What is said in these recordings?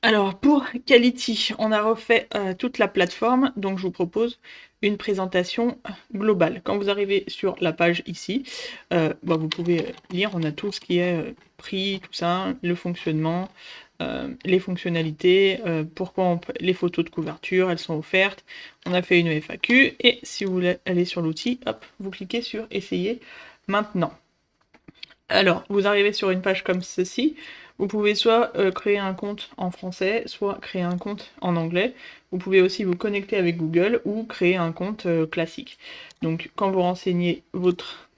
Alors pour Quality, on a refait toute la plateforme, donc je vous propose une présentation globale. Quand vous arrivez sur la page ici, vous pouvez lire, on a tout ce qui est prix, tout ça, le fonctionnement, les fonctionnalités, les photos de couverture, elles sont offertes, on a fait une FAQ, et si vous voulez aller sur l'outil, hop, vous cliquez sur Essayer maintenant. Alors, vous arrivez sur une page comme ceci, vous pouvez soit créer un compte en français, soit créer un compte en anglais. Vous pouvez aussi vous connecter avec Google ou créer un compte classique. Donc, quand vous renseignez votre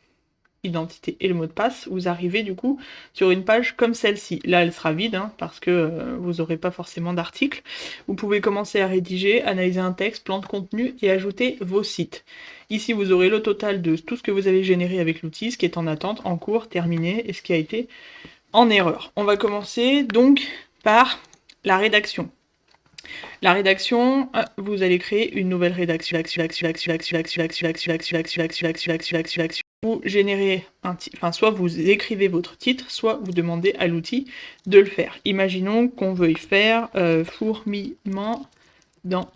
identité et le mot de passe, vous arrivez du coup sur une page comme celle-ci. Là, elle sera vide parce que vous n'aurez pas forcément d'article. Vous pouvez commencer à rédiger, analyser un texte, plan de contenu et ajouter vos sites. Ici, vous aurez le total de tout ce que vous avez généré avec l'outil, ce qui est en attente, en cours, terminé et ce qui a été en erreur. On va commencer donc par la rédaction. La rédaction, vous allez créer une nouvelle rédaction. Vous générez soit vous écrivez votre titre, soit vous demandez à l'outil de le faire. Imaginons qu'on veuille faire fourmillement dans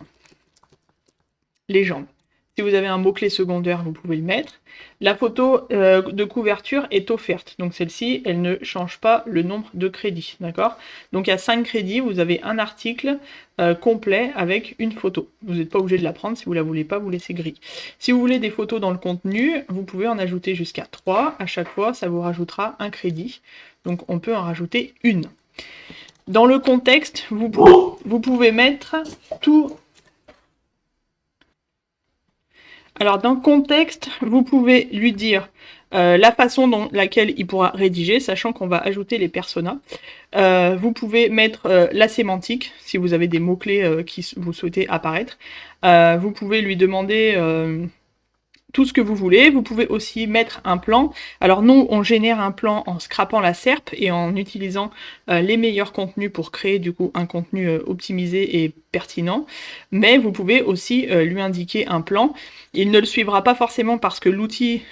les jambes. Si vous avez un mot-clé secondaire, vous pouvez le mettre. La photo de couverture est offerte. Donc celle-ci, elle ne change pas le nombre de crédits. D'accord? Donc il y a 5 crédits, vous avez un article complet avec une photo. Vous n'êtes pas obligé de la prendre, si vous ne la voulez pas, vous laissez gris. Si vous voulez des photos dans le contenu, vous pouvez en ajouter jusqu'à 3. À chaque fois, ça vous rajoutera un crédit. Donc on peut en rajouter une. Dans le contexte, vous pouvez mettre tout. Alors, dans le contexte, vous pouvez lui dire la façon dont laquelle il pourra rédiger, sachant qu'on va ajouter les personas. Vous pouvez mettre la sémantique, si vous avez des mots-clés qui vous souhaitez apparaître. Vous pouvez lui demander tout ce que vous voulez. Vous pouvez aussi mettre un plan. Alors nous, on génère un plan en scrapant la SERP et en utilisant les meilleurs contenus pour créer du coup un contenu optimisé et pertinent. Mais vous pouvez aussi lui indiquer un plan. Il ne le suivra pas forcément parce que l'outil,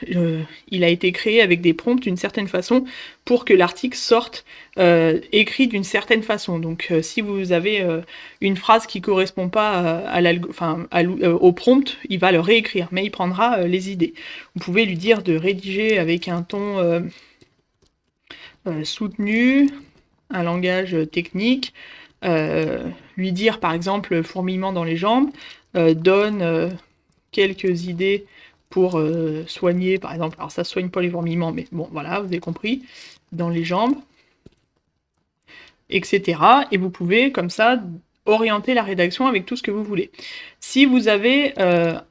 il a été créé avec des prompts d'une certaine façon pour que l'article sorte écrit d'une certaine façon. Donc si vous avez une phrase qui correspond pas au prompt, il va le réécrire, mais il prendra les idées. Vous pouvez lui dire de rédiger avec un ton soutenu, un langage technique, lui dire par exemple fourmillement dans les jambes, donne quelques idées pour soigner, par exemple, alors ça soigne pas les fourmillements, mais bon voilà, vous avez compris, dans les jambes, etc. Et vous pouvez comme ça orienter la rédaction avec tout ce que vous voulez. Si vous avez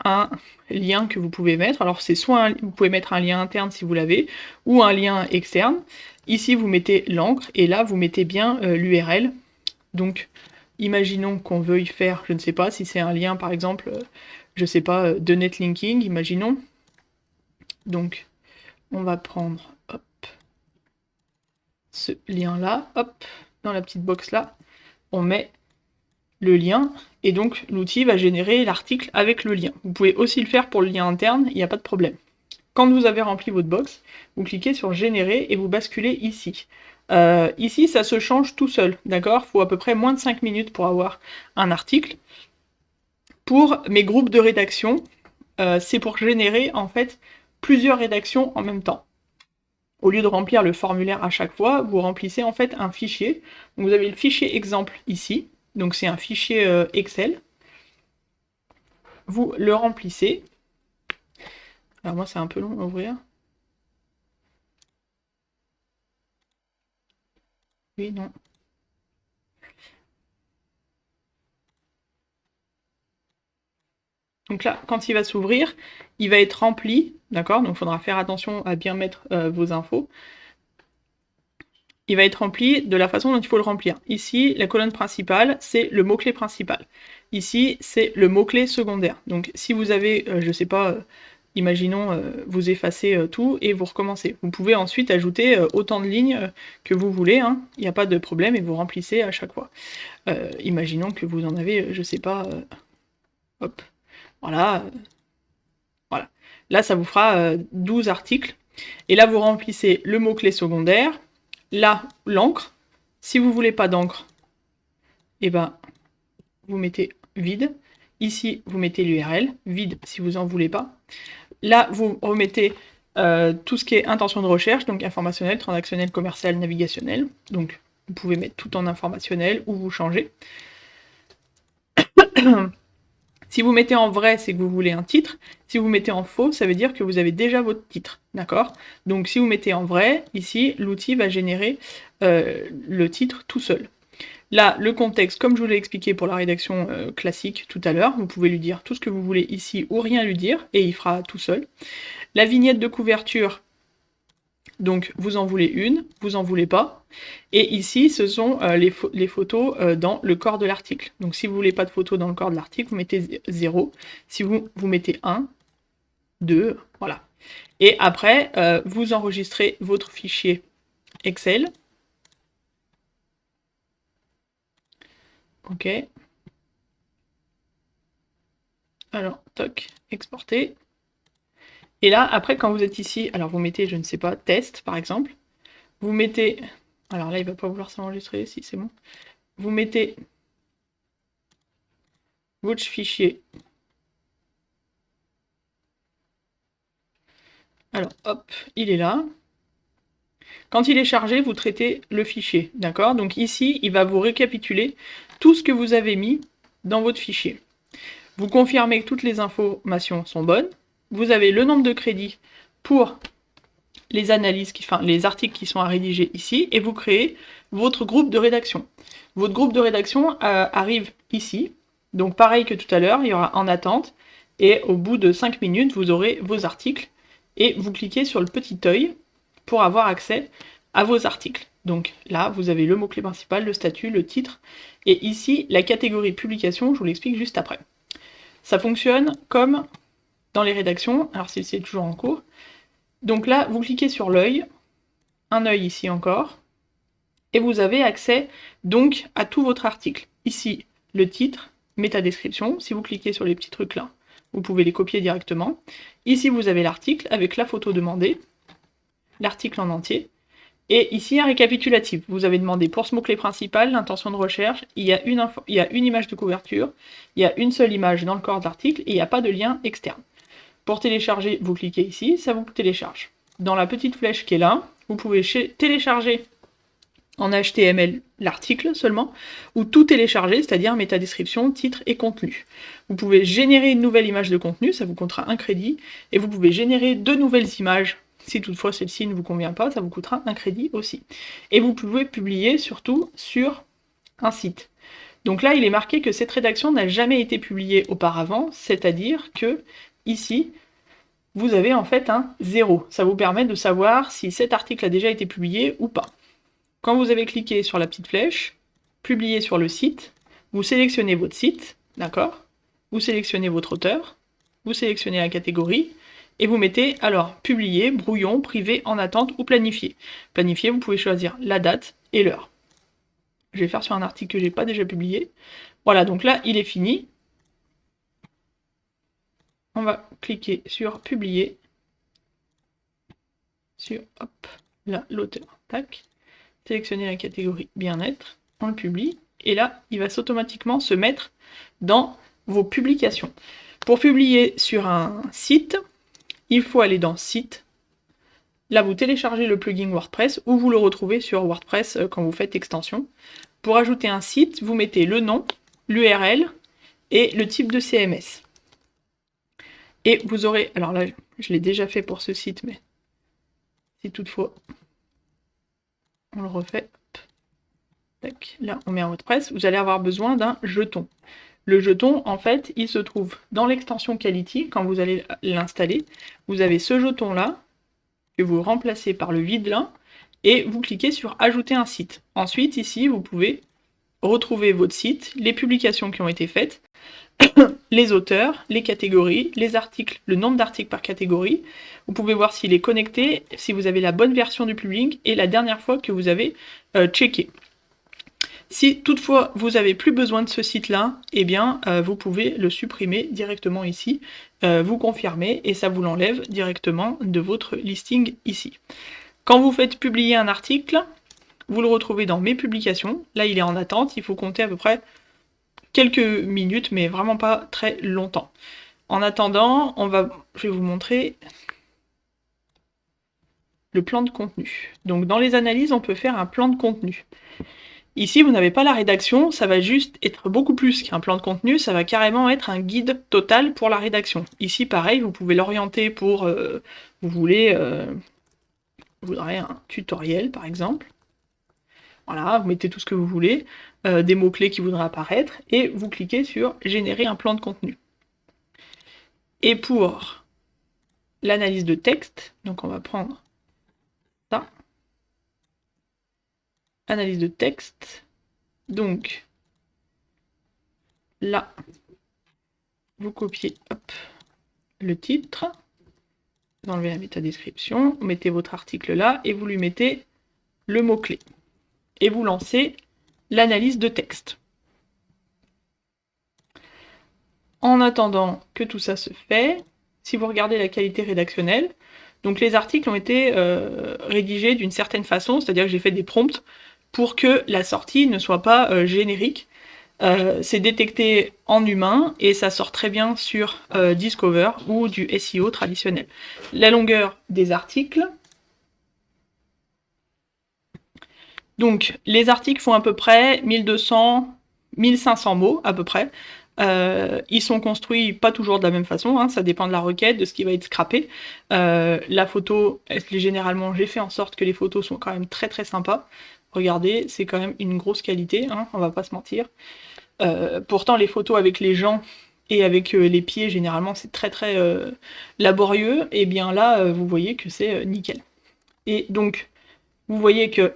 un lien que vous pouvez mettre, alors c'est soit vous pouvez mettre un lien interne si vous l'avez, ou un lien externe. Ici vous mettez l'encre, et là vous mettez bien l'URL. Donc imaginons qu'on veuille faire, je ne sais pas, si c'est un lien par exemple, je sais pas, de netlinking, imaginons. Donc on va prendre hop, ce lien-là, hop, dans la petite box là, on met le lien, et donc l'outil va générer l'article avec le lien. Vous pouvez aussi le faire pour le lien interne, il n'y a pas de problème. Quand vous avez rempli votre box, vous cliquez sur générer et vous basculez ici. Ici, ça se change tout seul, d'accord? Il faut à peu près moins de 5 minutes pour avoir un article. Pour mes groupes de rédaction, c'est pour générer en fait plusieurs rédactions en même temps. Au lieu de remplir le formulaire à chaque fois, vous remplissez en fait un fichier. Donc vous avez le fichier exemple ici, donc c'est un fichier Excel. Vous le remplissez. Alors moi c'est un peu long à ouvrir. Oui, non. Donc là, quand il va s'ouvrir, il va être rempli, d'accord? Donc il faudra faire attention à bien mettre vos infos. Il va être rempli de la façon dont il faut le remplir. Ici, la colonne principale, c'est le mot-clé principal. Ici, c'est le mot-clé secondaire. Donc si vous avez, je sais pas, imaginons, vous effacez tout et vous recommencez. Vous pouvez ensuite ajouter autant de lignes que vous voulez, hein. Il n'y a pas de problème, et vous remplissez à chaque fois. Imaginons que vous en avez, je sais pas, hop, voilà, voilà. Là, ça vous fera 12 articles. Et là, vous remplissez le mot-clé secondaire, là, l'encre. Si vous voulez pas d'encre, et ben, vous mettez vide. Ici, vous mettez l'URL, vide si vous n'en voulez pas. Là, vous remettez tout ce qui est intention de recherche, donc informationnel, transactionnel, commercial, navigationnel. Donc, vous pouvez mettre tout en informationnel ou vous changez. Si vous mettez en vrai, c'est que vous voulez un titre. Si vous mettez en faux, ça veut dire que vous avez déjà votre titre, d'accord? Donc si vous mettez en vrai, ici, l'outil va générer le titre tout seul. Là, le contexte, comme je vous l'ai expliqué pour la rédaction classique tout à l'heure, vous pouvez lui dire tout ce que vous voulez ici ou rien lui dire, et il fera tout seul. La vignette de couverture, donc vous en voulez une, vous en voulez pas. Et ici, ce sont les photos dans le corps de l'article. Donc si vous voulez pas de photos dans le corps de l'article, vous mettez 0. Si vous mettez 1, 2, voilà. Et après, vous enregistrez votre fichier Excel. Ok. Alors, toc, exporter. Et là, après, quand vous êtes ici, alors vous mettez, je ne sais pas, test, par exemple. Vous mettez... Alors là, il va pas vouloir s'enregistrer, si c'est bon. Vous mettez votre fichier. Alors, hop, il est là. Quand il est chargé, vous traitez le fichier, d'accord? Donc ici, il va vous récapituler tout ce que vous avez mis dans votre fichier. Vous confirmez que toutes les informations sont bonnes. Vous avez le nombre de crédits pour les analyses, les articles qui sont à rédiger ici, et vous créez votre groupe de rédaction. Votre groupe de rédaction arrive ici. Donc pareil que tout à l'heure, il y aura en attente, et au bout de 5 minutes, vous aurez vos articles, et vous cliquez sur le petit œil pour avoir accès à vos articles. Donc là, vous avez le mot-clé principal, le statut, le titre, et ici, la catégorie publication, je vous l'explique juste après. Ça fonctionne comme dans les rédactions, alors c'est toujours en cours. Donc là, vous cliquez sur l'œil, un œil ici encore, et vous avez accès donc à tout votre article. Ici, le titre, métadescription, si vous cliquez sur les petits trucs là, vous pouvez les copier directement. Ici, vous avez l'article avec la photo demandée, l'article en entier, et ici un récapitulatif. Vous avez demandé pour ce mot-clé principal, l'intention de recherche, il y a une image de couverture, il y a une seule image dans le corps de l'article, et il n'y a pas de lien externe. Pour télécharger, vous cliquez ici, ça vous télécharge. Dans la petite flèche qui est là, vous pouvez télécharger en HTML l'article seulement, ou tout télécharger, c'est-à-dire métadescription, titre et contenu. Vous pouvez générer une nouvelle image de contenu, ça vous coûtera un crédit, et vous pouvez générer 2 nouvelles images, si toutefois celle-ci ne vous convient pas, ça vous coûtera un crédit aussi. Et vous pouvez publier surtout sur un site. Donc là, il est marqué que cette rédaction n'a jamais été publiée auparavant, c'est-à-dire que ici, vous avez en fait un 0. Ça vous permet de savoir si cet article a déjà été publié ou pas. Quand vous avez cliqué sur la petite flèche, publier sur le site, vous sélectionnez votre site, d'accord? Vous sélectionnez votre auteur, vous sélectionnez la catégorie, et vous mettez alors publier, brouillon, privé, en attente ou planifié. Planifié, vous pouvez choisir la date et l'heure. Je vais faire sur un article que j'ai pas déjà publié. Voilà, donc là, il est fini. On va cliquer sur publier, sur, hop, là, l'auteur, tac. Sélectionner la catégorie bien-être, on le publie, et là, il va automatiquement se mettre dans vos publications. Pour publier sur un site, il faut aller dans Site. Là, vous téléchargez le plugin WordPress, ou vous le retrouvez sur WordPress quand vous faites extension. Pour ajouter un site, vous mettez le nom, l'URL et le type de CMS. Et vous aurez, alors là, je l'ai déjà fait pour ce site, mais si toutefois on le refait, tac, là on met un WordPress, vous allez avoir besoin d'un jeton. Le jeton, en fait, il se trouve dans l'extension Quality, quand vous allez l'installer. Vous avez ce jeton-là, que vous remplacez par le vide là, et vous cliquez sur Ajouter un site. Ensuite, ici, vous pouvez retrouver votre site, les publications qui ont été faites, les auteurs, les catégories, les articles, le nombre d'articles par catégorie. Vous pouvez voir s'il est connecté, si vous avez la bonne version du plugin et la dernière fois que vous avez checké. Si toutefois vous n'avez plus besoin de ce site-là, eh bien vous pouvez le supprimer directement ici, vous confirmez et ça vous l'enlève directement de votre listing ici. Quand vous faites publier un article, vous le retrouvez dans mes publications. Là, il est en attente, il faut compter à peu près quelques minutes, mais vraiment pas très longtemps. En attendant, je vais vous montrer le plan de contenu. Donc dans les analyses, on peut faire un plan de contenu. Ici, vous n'avez pas la rédaction, ça va juste être beaucoup plus qu'un plan de contenu, ça va carrément être un guide total pour la rédaction. Ici, pareil, vous pouvez l'orienter pour, vous voulez, vous voudrez un tutoriel, par exemple. Voilà, vous mettez tout ce que vous voulez, des mots-clés qui voudraient apparaître, et vous cliquez sur « Générer un plan de contenu ». Et pour l'analyse de texte, donc on va prendre ça, analyse de texte, donc là, vous copiez hop, le titre, vous enlevez la métadescription, vous mettez votre article là, et vous lui mettez le mot-clé. Et vous lancez l'analyse de texte. En attendant que tout ça se fait, si vous regardez la qualité rédactionnelle, donc les articles ont été rédigés d'une certaine façon, c'est-à-dire que j'ai fait des prompts pour que la sortie ne soit pas générique. C'est détecté en humain et ça sort très bien sur Discover ou du SEO traditionnel. La longueur des articles. Donc les articles font à peu près 1200, 1500 mots à peu près. Ils sont construits pas toujours de la même façon, hein, ça dépend de la requête, de ce qui va être scrappé. La photo, généralement j'ai fait en sorte que les photos sont quand même très très sympas. Regardez, c'est quand même une grosse qualité, hein, on va pas se mentir. Pourtant les photos avec les gens et avec les pieds, généralement c'est très très laborieux, et bien là vous voyez que c'est nickel. Et donc vous voyez que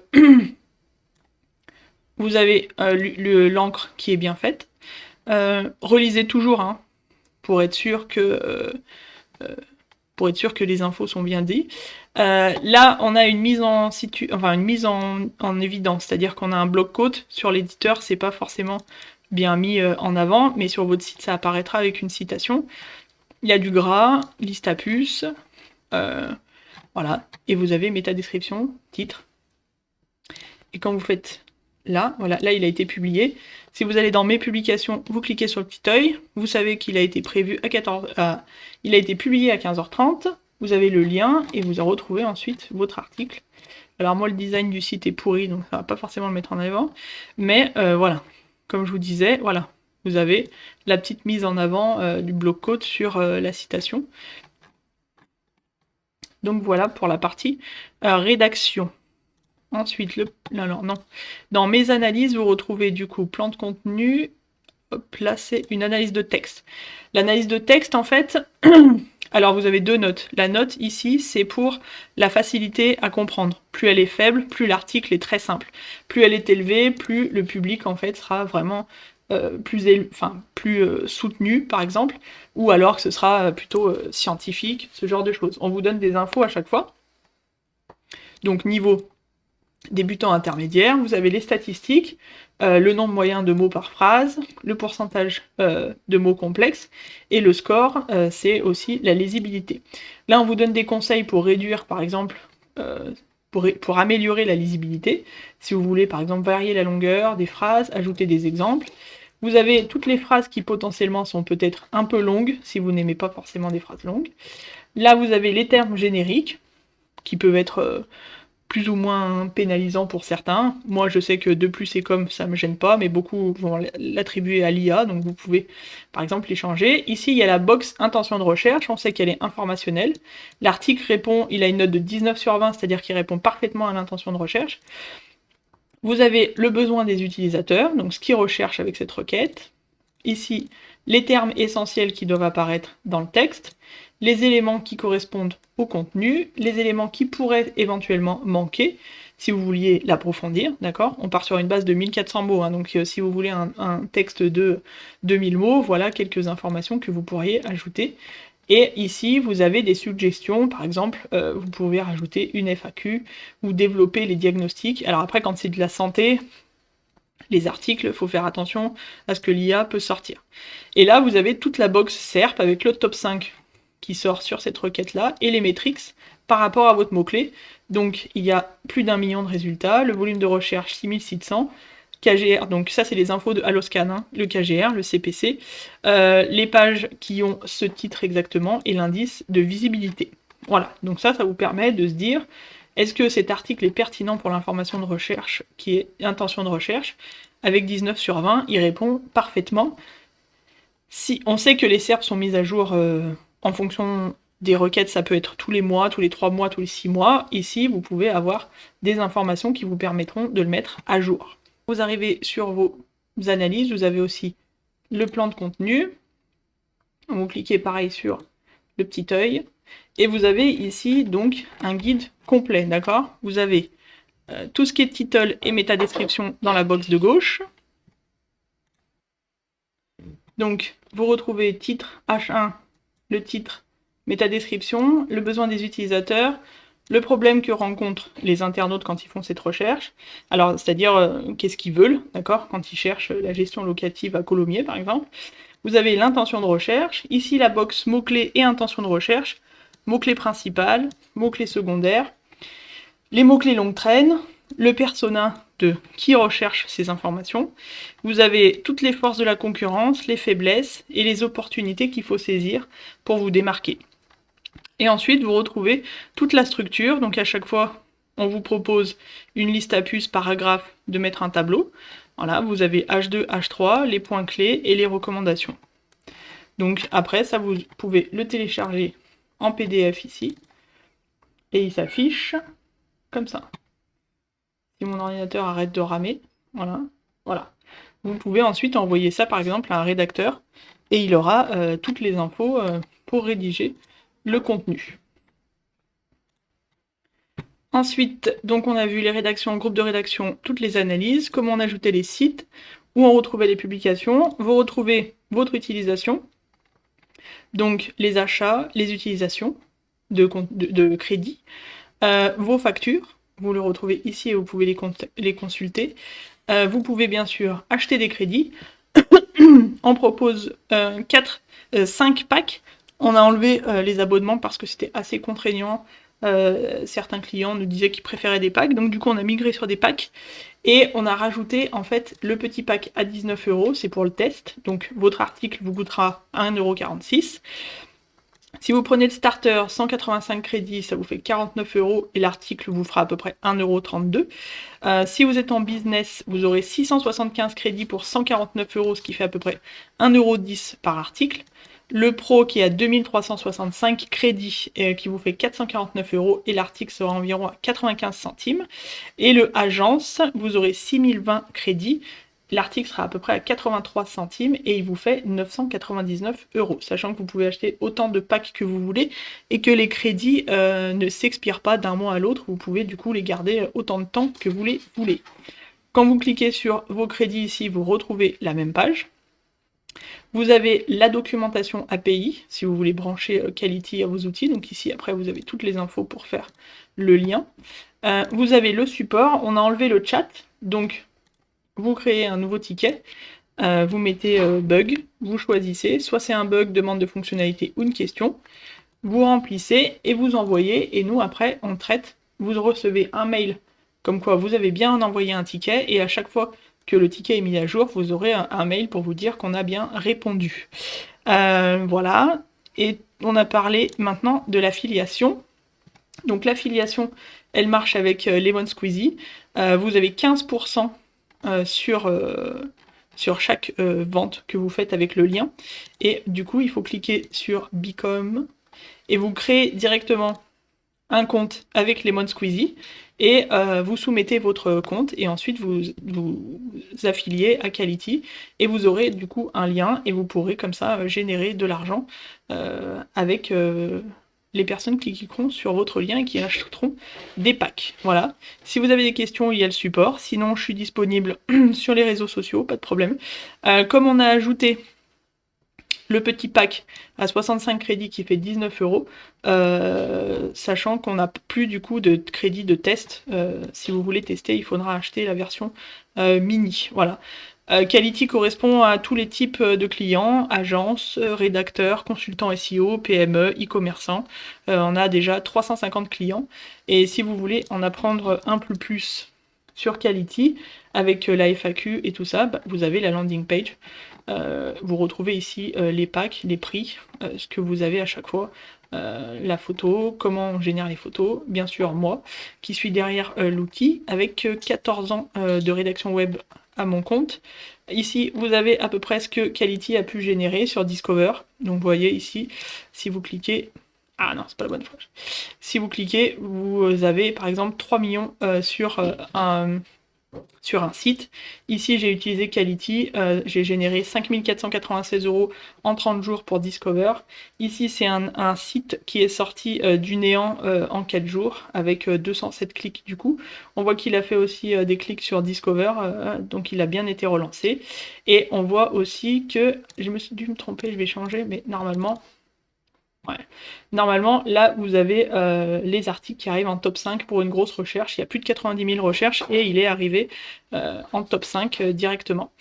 vous avez l'encre qui est bien faite. Relisez toujours, hein, pour être sûr que les infos sont bien dites. Là, on a une mise en évidence, c'est-à-dire qu'on a un bloc-quote sur l'éditeur, c'est pas forcément bien mis en avant, mais sur votre site, ça apparaîtra avec une citation. Il y a du gras, liste à puces, voilà, et vous avez métadescription, titre. Et quand vous faites là, voilà, là il a été publié. Si vous allez dans mes publications, vous cliquez sur le petit œil, vous savez qu'il a été prévu à il a été publié à 15h30, vous avez le lien et vous retrouvez ensuite votre article. Alors moi le design du site est pourri, donc ça va pas forcément le mettre en avant, mais voilà, comme je vous disais, voilà, vous avez la petite mise en avant du bloc-quote sur la citation. Donc voilà pour la partie rédaction. Ensuite, dans mes analyses, vous retrouvez du coup plan de contenu, hop, là c'est une analyse de texte. L'analyse de texte, en fait, alors vous avez deux notes. La note ici, c'est pour la facilité à comprendre. Plus elle est faible, plus l'article est très simple. Plus elle est élevée, plus le public en fait sera vraiment plus soutenu, par exemple, ou alors que ce sera plutôt scientifique, ce genre de choses. On vous donne des infos à chaque fois. Donc niveau débutant intermédiaire, vous avez les statistiques, le nombre moyen de mots par phrase, le pourcentage de mots complexes, et le score, c'est aussi la lisibilité. Là, on vous donne des conseils pour réduire, par exemple, pour améliorer la lisibilité, si vous voulez, par exemple, varier la longueur des phrases, ajouter des exemples. Vous avez toutes les phrases qui potentiellement sont peut-être un peu longues, si vous n'aimez pas forcément des phrases longues. Là, vous avez les termes génériques, qui peuvent être plus ou moins pénalisant pour certains. Moi, je sais que de plus et comme ça me gêne pas, mais beaucoup vont l'attribuer à l'IA, donc vous pouvez, par exemple, les changer. Ici, il y a la box intention de recherche, on sait qu'elle est informationnelle. L'article répond, il a une note de 19 sur 20, c'est-à-dire qu'il répond parfaitement à l'intention de recherche. Vous avez le besoin des utilisateurs, donc ce qu'ils recherchent avec cette requête. Ici, les termes essentiels qui doivent apparaître dans le texte, les éléments qui correspondent au contenu, les éléments qui pourraient éventuellement manquer, si vous vouliez l'approfondir, d'accord? On part sur une base de 1400 mots, hein, donc si vous voulez un texte de 2000 mots, voilà quelques informations que vous pourriez ajouter. Et ici, vous avez des suggestions, par exemple, vous pouvez rajouter une FAQ ou développer les diagnostics. Alors après, quand c'est de la santé, les articles, il faut faire attention à ce que l'IA peut sortir. Et là, vous avez toute la box SERP avec le top 5 qui sort sur cette requête-là, et les métriques par rapport à votre mot-clé. Donc il y a plus d'1 million de résultats, le volume de recherche 6600, KGR, donc ça c'est les infos de Alloscan, hein, le KGR, le CPC, les pages qui ont ce titre exactement et l'indice de visibilité. Voilà, donc ça vous permet de se dire, est-ce que cet article est pertinent pour l'information de recherche qui est intention de recherche? Avec 19 sur 20, il répond parfaitement. Si on sait que les SERP sont mises à jour en fonction des requêtes, ça peut être tous les mois, tous les 3 mois, tous les 6 mois. Ici, vous pouvez avoir des informations qui vous permettront de le mettre à jour. Vous arrivez sur vos analyses, vous avez aussi le plan de contenu. Vous cliquez pareil sur le petit œil. Et vous avez ici donc un guide complet, d'accord? Vous avez tout ce qui est title et métadescription dans la box de gauche. Donc, vous retrouvez titre H1, le titre, métadescription, le besoin des utilisateurs, le problème que rencontrent les internautes quand ils font cette recherche, alors c'est-à-dire qu'est-ce qu'ils veulent, d'accord, quand ils cherchent la gestion locative à Colomiers par exemple. Vous avez l'intention de recherche, ici la box mots-clés et intention de recherche, mots-clés principal, mots-clés secondaires, les mots-clés longue traîne, le persona de qui recherche ces informations. Vous avez toutes les forces de la concurrence, les faiblesses et les opportunités qu'il faut saisir pour vous démarquer. Et ensuite, vous retrouvez toute la structure. Donc à chaque fois, on vous propose une liste à puces paragraphe de mettre un tableau. Voilà, vous avez H2, H3, les points clés et les recommandations. Donc après, ça, vous pouvez le télécharger en PDF ici. Et il s'affiche comme ça. Si mon ordinateur arrête de ramer, voilà, voilà. Vous pouvez ensuite envoyer ça par exemple à un rédacteur et il aura toutes les infos pour rédiger le contenu. Ensuite, donc on a vu les rédactions, groupe de rédaction, toutes les analyses, comment on ajoutait les sites, où on retrouvait les publications, vous retrouvez votre utilisation, donc les achats, les utilisations de crédit, vos factures, vous le retrouvez ici et vous pouvez les consulter. Vous pouvez bien sûr acheter des crédits. On propose 5 packs. On a enlevé les abonnements parce que c'était assez contraignant. Certains clients nous disaient qu'ils préféraient des packs, donc du coup on a migré sur des packs. Et on a rajouté en fait le petit pack à 19 €, c'est pour le test. Donc votre article vous coûtera 1,46 €. Si vous prenez le starter, 185 crédits, ça vous fait 49 € et l'article vous fera à peu près 1,32 €. Si vous êtes en business, vous aurez 675 crédits pour 149 €, ce qui fait à peu près 1,10 € par article. Le pro qui est à 2365 crédits qui vous fait 449 € et l'article sera environ à 95 centimes. Et le agence, vous aurez 6020 crédits. L'article sera à peu près à 83 centimes et il vous fait 999 €, sachant que vous pouvez acheter autant de packs que vous voulez et que les crédits ne s'expirent pas d'un mois à l'autre, vous pouvez du coup les garder autant de temps que vous les voulez. Quand vous cliquez sur vos crédits ici, vous retrouvez la même page. Vous avez la documentation API, si vous voulez brancher Quality à vos outils, donc ici après vous avez toutes les infos pour faire le lien. Vous avez le support, on a enlevé le chat, donc vous créez un nouveau ticket, vous mettez bug, vous choisissez, soit c'est un bug, demande de fonctionnalité ou une question, vous remplissez et vous envoyez, et nous après on traite, vous recevez un mail comme quoi vous avez bien envoyé un ticket, et à chaque fois que le ticket est mis à jour, vous aurez un mail pour vous dire qu'on a bien répondu. Voilà, et on a parlé maintenant de l'affiliation. Donc l'affiliation, elle marche avec Lemon Squeezie, vous avez 15% sur chaque vente que vous faites avec le lien. Et du coup, il faut cliquer sur Become et vous créez directement un compte avec Lemon Squeezie et vous soumettez votre compte et ensuite vous affiliez à Quality et vous aurez du coup un lien et vous pourrez comme ça générer de l'argent avec les personnes qui cliqueront sur votre lien et qui achèteront des packs. Voilà. Si vous avez des questions, il y a le support. Sinon, je suis disponible sur les réseaux sociaux, pas de problème. Comme on a ajouté le petit pack à 65 crédits qui fait 19 €, sachant qu'on n'a plus du coup de crédit de test. Si vous voulez tester, il faudra acheter la version mini. Voilà. Quality correspond à tous les types de clients, agences, rédacteurs, consultants SEO, PME, e-commerçants. On a déjà 350 clients. Et si vous voulez en apprendre un peu plus sur Quality, avec la FAQ et tout ça, bah, vous avez la landing page. Vous retrouvez ici les packs, les prix, ce que vous avez à chaque fois. La photo, comment on génère les photos, bien sûr moi, qui suis derrière l'outil, avec 14 ans de rédaction web à mon compte. Ici, vous avez à peu près ce que Quality a pu générer sur Discover. Donc vous voyez ici, si vous cliquez... Ah non, c'est pas la bonne fois. Si vous cliquez, vous avez par exemple 3 millions sur un site. Ici, j'ai utilisé Quality, j'ai généré 5 496 € en 30 jours pour Discover. Ici, c'est un site qui est sorti du néant en 4 jours, avec 207 clics du coup. On voit qu'il a fait aussi des clics sur Discover, donc il a bien été relancé. Et on voit aussi que, je me suis dû me tromper, je vais changer, mais normalement... Ouais. Normalement, là, vous avez les articles qui arrivent en top 5 pour une grosse recherche. Il y a plus de 90 000 recherches et il est arrivé en top 5 directement.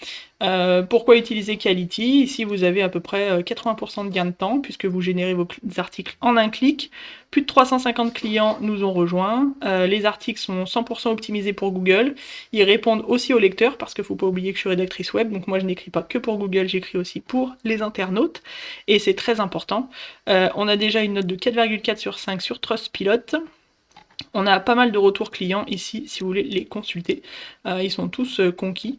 Pourquoi utiliser Quality? Ici, vous avez à peu près 80% de gain de temps puisque vous générez vos articles en un clic. Plus de 350 clients nous ont rejoints. Les articles sont 100% optimisés pour Google. Ils répondent aussi aux lecteurs parce qu'il ne faut pas oublier que je suis rédactrice web. Donc moi, je n'écris pas que pour Google, j'écris aussi pour les internautes. Et c'est très important. On a déjà une note de 4,4 sur 5 sur Trustpilot. On a pas mal de retours clients ici, si vous voulez les consulter. Ils sont tous conquis.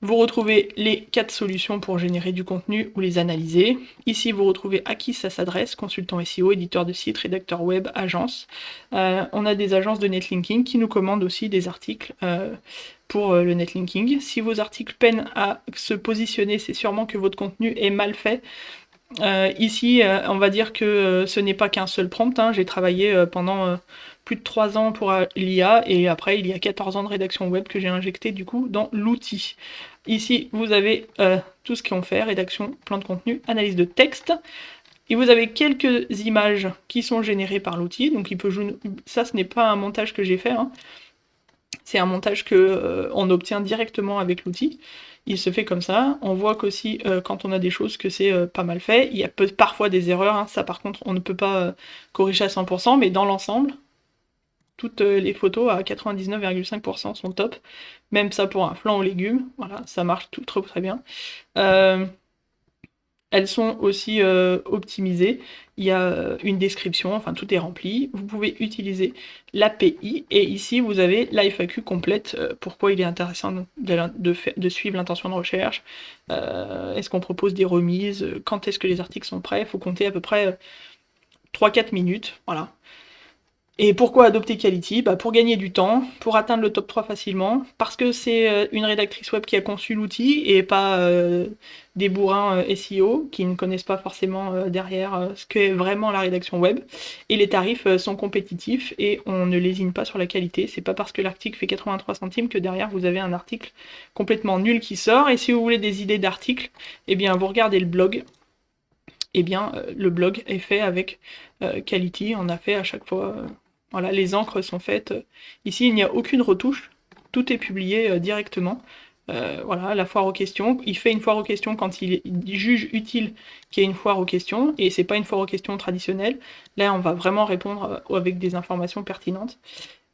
Vous retrouvez les 4 solutions pour générer du contenu ou les analyser. Ici, vous retrouvez à qui ça s'adresse, consultant SEO, éditeur de site, rédacteur web, agence. On a des agences de netlinking qui nous commandent aussi des articles pour le netlinking. Si vos articles peinent à se positionner, c'est sûrement que votre contenu est mal fait. Ici, on va dire que ce n'est pas qu'un seul prompt. Hein. J'ai travaillé pendant plus de 3 ans pour l'IA et après il y a 14 ans de rédaction web que j'ai injecté du coup dans l'outil. Ici, vous avez tout ce qu'on fait, rédaction, plan de contenu, analyse de texte. Et vous avez quelques images qui sont générées par l'outil. Donc il peut jouer... Ça, ce n'est pas un montage que j'ai fait. Hein. C'est un montage que on obtient directement avec l'outil. Il se fait comme ça. On voit qu'aussi quand on a des choses que c'est pas mal fait. Il y a parfois des erreurs. Hein. Ça par contre on ne peut pas corriger à 100%, mais dans l'ensemble, toutes les photos à 99,5% sont top. Même ça pour un flan aux légumes. Voilà, ça marche tout très bien. Elles sont aussi optimisées. Il y a une description, enfin tout est rempli. Vous pouvez utiliser l'API et ici vous avez la FAQ complète. Pourquoi il est intéressant de suivre l'intention de recherche. Est-ce qu'on propose des remises? Quand est-ce que les articles sont prêts? Il faut compter à peu près 3-4 minutes. Voilà. Et pourquoi adopter Quality? Bah pour gagner du temps, pour atteindre le top 3 facilement, parce que c'est une rédactrice web qui a conçu l'outil et pas des bourrins SEO qui ne connaissent pas forcément derrière ce qu'est vraiment la rédaction web. Et les tarifs sont compétitifs et on ne lésine pas sur la qualité. C'est pas parce que l'article fait 83 centimes que derrière vous avez un article complètement nul qui sort. Et si vous voulez des idées d'articles, eh bien vous regardez le blog. Eh bien le blog est fait avec Quality. On a fait à chaque fois... Voilà, les encres sont faites. Ici, il n'y a aucune retouche. Tout est publié directement. Voilà, la foire aux questions. Il fait une foire aux questions quand il juge utile qu'il y ait une foire aux questions. Et c'est pas une foire aux questions traditionnelle. Là, on va vraiment répondre avec des informations pertinentes.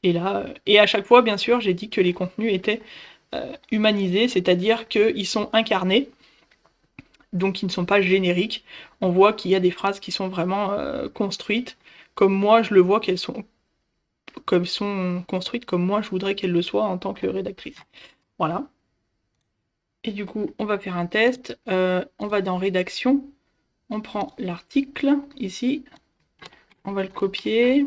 Et là, et à chaque fois, bien sûr, j'ai dit que les contenus étaient humanisés, c'est-à-dire qu'ils sont incarnés. Donc, ils ne sont pas génériques. On voit qu'il y a des phrases qui sont vraiment construites, comme moi je le vois qu'elles sont construites comme moi je voudrais qu'elles le soient en tant que rédactrice. Voilà. Et du coup, on va faire un test. On va dans rédaction. On prend l'article ici. On va le copier.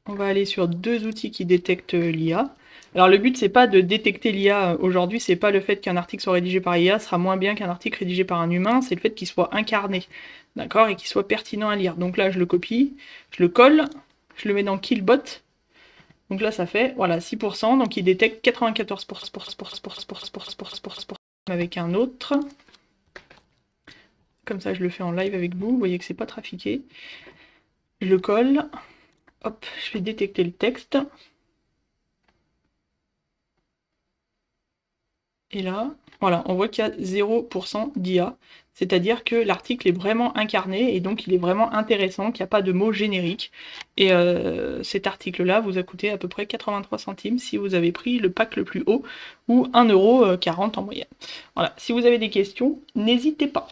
On va aller sur 2 outils qui détectent l'IA. Alors le but c'est pas de détecter l'IA aujourd'hui, c'est pas le fait qu'un article soit rédigé par IA sera moins bien qu'un article rédigé par un humain, c'est le fait qu'il soit incarné, d'accord, et qu'il soit pertinent à lire. Donc là je le copie, je le colle, je le mets dans Killbot. Donc là ça fait voilà 6%, donc il détecte 94% avec un autre. Comme ça je le fais en live avec vous, vous voyez que c'est pas trafiqué. Je le colle, hop, je vais détecter le texte. Et là, voilà, on voit qu'il y a 0% d'IA. C'est-à-dire que l'article est vraiment incarné et donc il est vraiment intéressant, qu'il n'y a pas de mots génériques. Et cet article-là vous a coûté à peu près 83 centimes si vous avez pris le pack le plus haut ou 1,40 € en moyenne. Voilà, si vous avez des questions, n'hésitez pas.